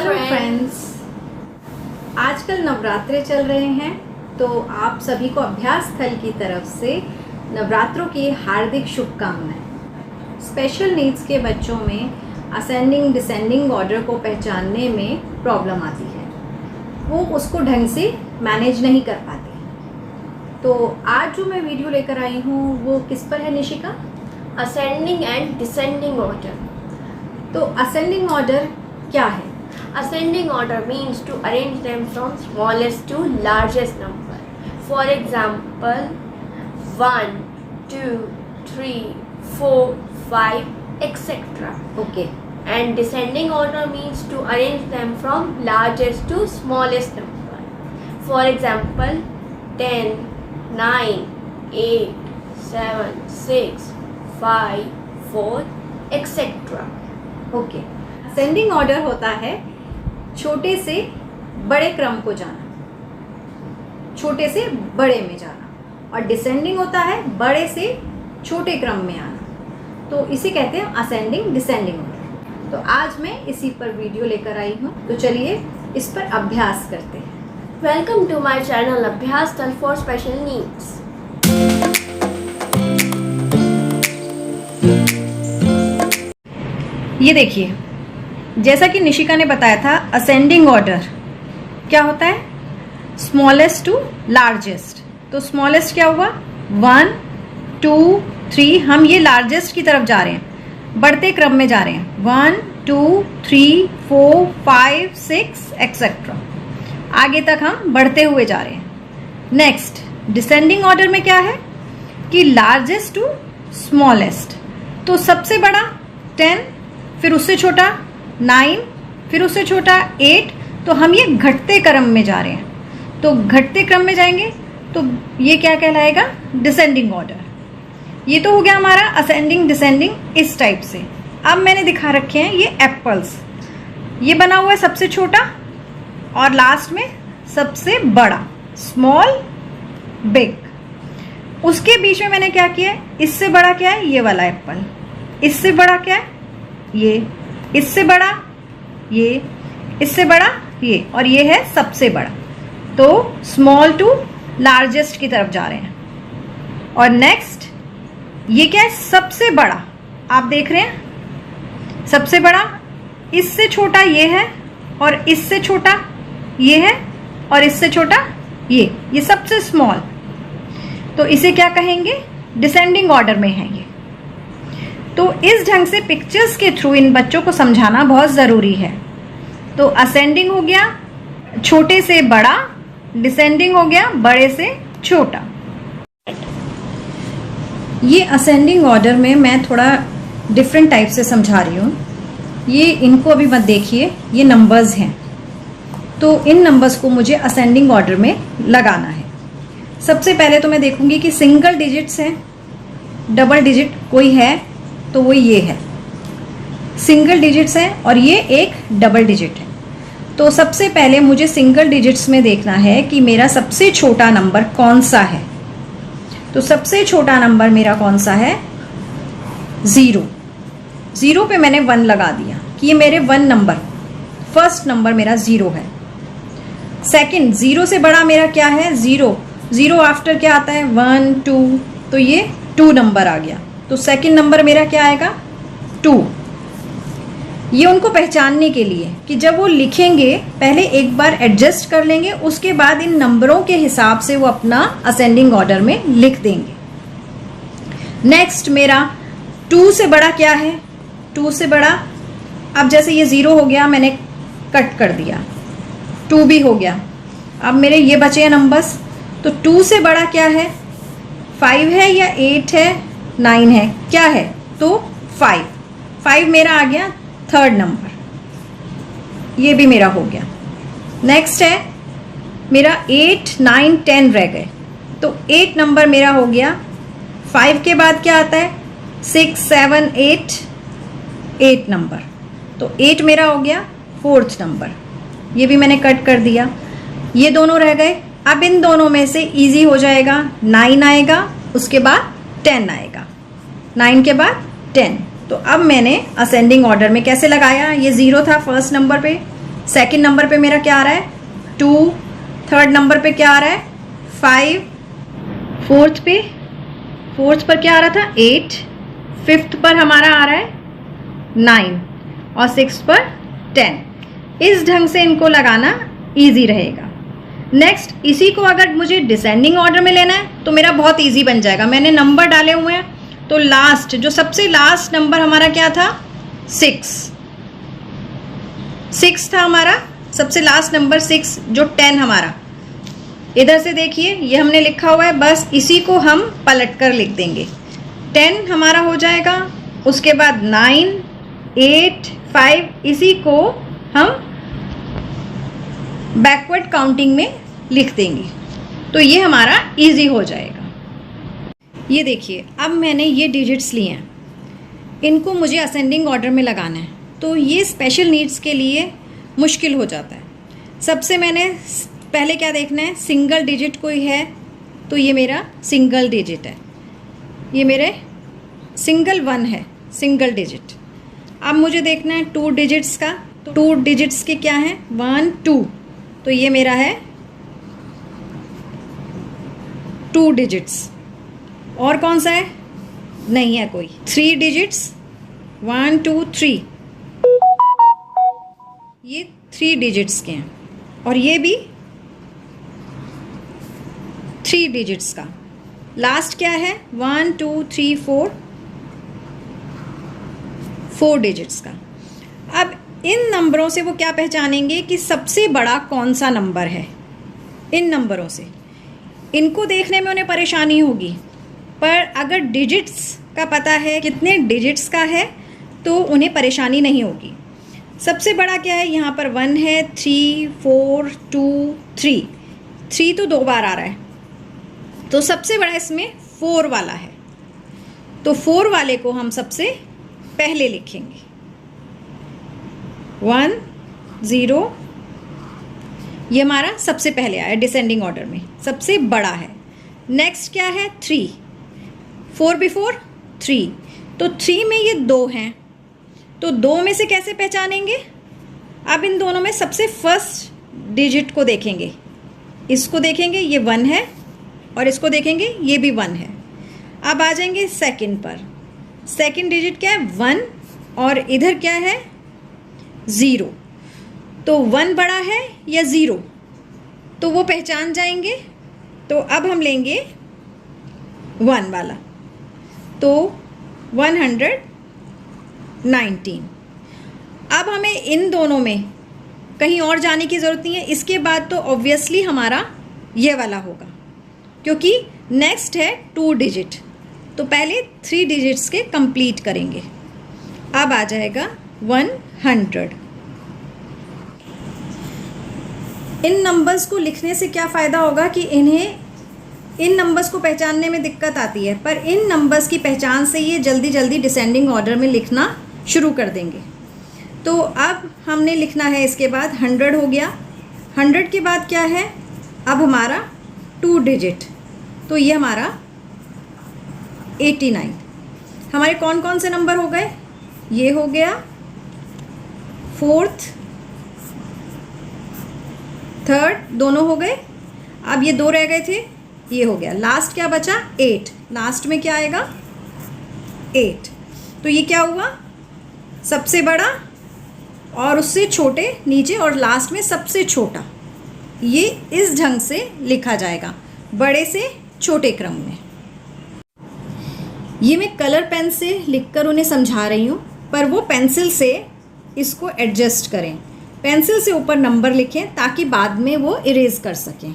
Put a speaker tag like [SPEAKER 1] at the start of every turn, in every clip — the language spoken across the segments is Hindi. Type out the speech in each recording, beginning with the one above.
[SPEAKER 1] हेलो फ्रेंड्स, आजकल नवरात्रे चल रहे हैं तो आप सभी को अभ्यास स्थल की तरफ से नवरात्रों की हार्दिक शुभकामनाएं। स्पेशल नीड्स के बच्चों में असेंडिंग डिसेंडिंग ऑर्डर को पहचानने में प्रॉब्लम आती है, वो उसको ढंग से मैनेज नहीं कर पाते। तो आज जो मैं वीडियो लेकर आई हूँ वो किस पर है Nishika?
[SPEAKER 2] Ascending and descending order.
[SPEAKER 1] तो असेंडिंग ऑर्डर क्या है?
[SPEAKER 2] Ascending order means to arrange them from smallest to largest number. For example, 1, 2, 3, 4, 5, etc.
[SPEAKER 1] Okay.
[SPEAKER 2] And descending order means to arrange them from largest to smallest number. For example, 10, 9, 8, 7, 6, 5, 4, etc.
[SPEAKER 1] Okay. Ascending order होता है छोटे से बड़े क्रम को जाना, छोटे से बड़े में जाना, और डिसेंडिंग होता है बड़े से छोटे क्रम में आना। तो इसे कहते हैं असेंडिंग डिसेंडिंग ऑर्डर। तो आज मैं इसी पर वीडियो लेकर आई हूँ, तो चलिए इस पर अभ्यास करते हैं।
[SPEAKER 2] वेलकम टू माय चैनल अभ्यास स्थल फॉर स्पेशल नीड्स।
[SPEAKER 1] ये देखिए, जैसा कि निशिका ने बताया था, असेंडिंग ऑर्डर क्या होता है? Smallest to largest. तो स्मॉलेस्ट क्या हुआ? 1, 2, 3। हम ये लार्जेस्ट की तरफ जा रहे हैं, बढ़ते क्रम में जा रहे हैं। 1, 2, 3, 4, 5, 6 एक्सेट्रा, आगे तक हम बढ़ते हुए जा रहे हैं। नेक्स्ट डिसेंडिंग ऑर्डर में क्या है कि लार्जेस्ट टू स्मॉलेस्ट। तो सबसे बड़ा 10, फिर उससे छोटा 9, फिर उससे छोटा 8। तो हम ये घटते क्रम में जा रहे हैं, तो घटते क्रम में जाएंगे तो ये क्या कहलाएगा? Descending order. ये तो हो गया हमारा असेंडिंग डिसेंडिंग इस टाइप से। अब मैंने दिखा रखे हैं ये एप्पल्स। ये बना हुआ है सबसे छोटा और लास्ट में सबसे बड़ा, स्मॉल बिग। उसके बीच में मैंने क्या किया है? इससे बड़ा क्या है? ये वाला एप्पल। इससे बड़ा क्या है? ये। इससे बड़ा ये, इससे बड़ा ये, और ये है सबसे बड़ा। तो स्मॉल टू लार्जेस्ट की तरफ जा रहे हैं। और नेक्स्ट ये क्या है? सबसे बड़ा। आप देख रहे हैं सबसे बड़ा, इससे छोटा ये है, और इससे छोटा ये है, और इससे छोटा ये सबसे स्मॉल। तो इसे क्या कहेंगे? डिसेंडिंग ऑर्डर में है ये। तो इस ढंग से पिक्चर्स के थ्रू इन बच्चों को समझाना बहुत ज़रूरी है। तो असेंडिंग हो गया छोटे से बड़ा, डिसेंडिंग हो गया बड़े से छोटा। ये असेंडिंग ऑर्डर में मैं थोड़ा डिफरेंट टाइप से समझा रही हूँ। ये इनको अभी मत देखिए, ये नंबर्स हैं। तो इन नंबर्स को मुझे असेंडिंग ऑर्डर में लगाना है। सबसे पहले तो मैं देखूंगी कि सिंगल डिजिट्स हैं, डबल डिजिट कोई है तो वो ये है। सिंगल डिजिट्स है और ये एक डबल डिजिट है। तो सबसे पहले मुझे सिंगल डिजिट्स में देखना है कि मेरा सबसे छोटा नंबर कौन सा है। तो सबसे छोटा नंबर मेरा कौन सा है? 0। 0 पे मैंने 1 लगा दिया कि ये मेरे 1 नंबर, फर्स्ट नंबर मेरा 0 है। सेकंड 0 से बड़ा मेरा क्या है? 0। 0 आफ्टर क्या आता है? 1, 2। तो ये 2 नंबर आ गया। तो सेकंड नंबर मेरा क्या आएगा? 2। ये उनको पहचानने के लिए कि जब वो लिखेंगे पहले एक बार एडजस्ट कर लेंगे, उसके बाद इन नंबरों के हिसाब से वो अपना असेंडिंग ऑर्डर में लिख देंगे। नेक्स्ट मेरा 2 से बड़ा क्या है? 2 से बड़ा, अब जैसे ये 0 हो गया, मैंने कट कर दिया, 2 भी हो गया। अब मेरे ये बचे हैं नंबर्स। तो 2 से बड़ा क्या है? 5 है या 8 है, 9 है, क्या है? तो 5 मेरा आ गया थर्ड नंबर। ये भी मेरा हो गया। नेक्स्ट है मेरा 8, 9, 10 रह गए। तो 8 नंबर मेरा हो गया। 5 के बाद क्या आता है? 6, 7, 8 नंबर। तो 8 मेरा हो गया फोर्थ नंबर। ये भी मैंने कट कर दिया। ये दोनों रह गए। अब इन दोनों में से इजी हो जाएगा, 9 आएगा, उसके बाद 10 आएगा, 9 के बाद 10। तो अब मैंने असेंडिंग ऑर्डर में कैसे लगाया? ये 0 था फर्स्ट नंबर पे, सेकंड नंबर पे मेरा क्या आ रहा है 2, थर्ड नंबर पे क्या आ रहा है 5, फोर्थ पर क्या आ रहा था 8, फिफ्थ पर हमारा आ रहा है 9 और सिक्स्थ पर 10। इस ढंग से इनको लगाना इजी रहेगा। नेक्स्ट, इसी को अगर मुझे डिसेंडिंग ऑर्डर में लेना है तो मेरा बहुत इजी बन जाएगा। मैंने नंबर डाले हुए हैं, तो लास्ट जो सबसे लास्ट नंबर हमारा क्या था 6 था हमारा सबसे लास्ट नंबर 6, जो 10 हमारा इधर से देखिए ये हमने लिखा हुआ है, बस इसी को हम पलट कर लिख देंगे। 10 हमारा हो जाएगा, उसके बाद 9, 8, 5, इसी को हम बैकवर्ड काउंटिंग में लिख देंगे, तो ये हमारा इजी हो जाएगा। ये देखिए अब मैंने ये डिजिट्स लिए हैं, इनको मुझे असेंडिंग ऑर्डर में लगाना है, तो ये स्पेशल नीड्स के लिए मुश्किल हो जाता है। सबसे मैंने पहले क्या देखना है, सिंगल डिजिट कोई है तो ये मेरा सिंगल डिजिट है, ये मेरे सिंगल 1 है, सिंगल डिजिट। अब मुझे देखना है 2 डिजिट्स का, तो 2 डिजिट्स के क्या हैं 1, 2, तो ये मेरा है 2 डिजिट्स। और कौन सा है, नहीं है कोई। 3 डिजिट्स 1, 2, 3, ये 3 डिजिट्स के हैं, और ये भी 3 डिजिट्स का। लास्ट क्या है 1, 2, 3, 4 डिजिट्स का। अब इन नंबरों से वो क्या पहचानेंगे कि सबसे बड़ा कौन सा नंबर है। इन नंबरों से इनको देखने में उन्हें परेशानी होगी, पर अगर डिजिट्स का पता है कितने डिजिट्स का है तो उन्हें परेशानी नहीं होगी। सबसे बड़ा क्या है, यहाँ पर 1 है, 3, 4, 2, 3 तो 2 बार आ रहा है, तो सबसे बड़ा इसमें 4 वाला है, तो 4 वाले को हम सबसे पहले लिखेंगे। 1, 0, ये हमारा सबसे पहले आया डिसेंडिंग ऑर्डर में, सबसे बड़ा है। नेक्स्ट क्या है 3, 4 बिफोर 3, तो 3 में ये 2 हैं, तो 2 में से कैसे पहचानेंगे। अब इन दोनों में सबसे फर्स्ट डिजिट को देखेंगे, इसको देखेंगे ये 1 है, और इसको देखेंगे ये भी 1 है। अब आ जाएंगे सेकंड पर, सेकंड डिजिट क्या है 1, और इधर क्या है 0, तो 1 बड़ा है या 0, तो वो पहचान जाएंगे। तो अब हम लेंगे 1 वाला, तो 119। अब हमें इन दोनों में कहीं और जाने की ज़रूरत नहीं है, इसके बाद तो ऑब्वियसली हमारा ये वाला होगा, क्योंकि नेक्स्ट है 2 डिजिट, तो पहले 3 डिजिट्स के कंप्लीट करेंगे। अब आ जाएगा 100। इन नंबर्स को लिखने से क्या फ़ायदा होगा कि इन नंबर्स को पहचानने में दिक्कत आती है, पर इन नंबर्स की पहचान से ये जल्दी जल्दी डिसेंडिंग ऑर्डर में लिखना शुरू कर देंगे। तो अब हमने लिखना है, इसके बाद 100 हो गया। 100 के बाद क्या है, अब हमारा 2 डिजिट, तो ये हमारा 89। हमारे कौन कौन से नंबर हो गए, ये हो गया, फोर्थ, थर्ड, दोनों हो गए। अब ये 2 रह गए थे, ये हो गया। लास्ट क्या बचा 8, लास्ट में क्या आएगा 8, तो ये क्या हुआ सबसे बड़ा और उससे छोटे नीचे, और लास्ट में सबसे छोटा। ये इस ढंग से लिखा जाएगा, बड़े से छोटे क्रम में। ये मैं कलर पेन से लिखकर उन्हें समझा रही हूँ, पर वो पेंसिल से इसको एडजस्ट करें, पेंसिल से ऊपर नंबर लिखें ताकि बाद में वो इरेज कर सकें।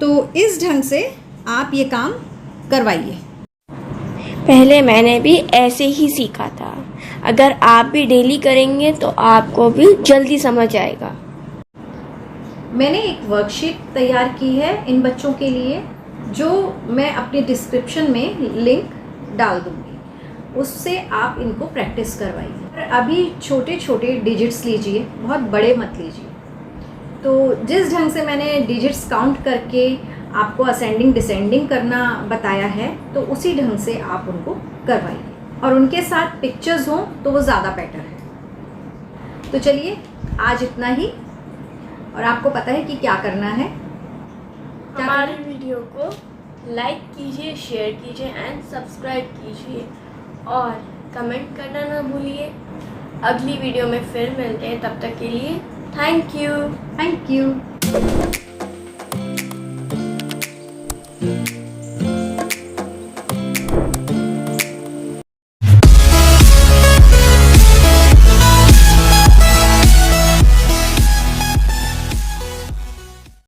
[SPEAKER 1] तो इस ढंग से आप ये काम करवाइए।
[SPEAKER 2] पहले मैंने भी ऐसे ही सीखा था, अगर आप भी डेली करेंगे तो आपको भी जल्दी समझ आएगा।
[SPEAKER 1] मैंने एक वर्कशीट तैयार की है इन बच्चों के लिए, जो मैं अपने डिस्क्रिप्शन में लिंक डाल दूँगी, उससे आप इनको प्रैक्टिस करवाइए। अभी छोटे छोटे डिजिट्स लीजिए, बहुत बड़े मत लीजिए। तो जिस ढंग से मैंने डिजिट्स काउंट करके आपको असेंडिंग डिसेंडिंग करना बताया है, तो उसी ढंग से आप उनको करवाइए, और उनके साथ पिक्चर्स हों तो वो ज़्यादा बेटर है। तो चलिए आज इतना ही, और आपको पता है कि क्या करना है।
[SPEAKER 2] हमारे वीडियो को लाइक कीजिए, शेयर कीजिए एंड सब्सक्राइब कीजिए और कमेंट करना ना भूलिए। अगली वीडियो में फिर मिलते हैं, तब तक के लिए थैंक यू।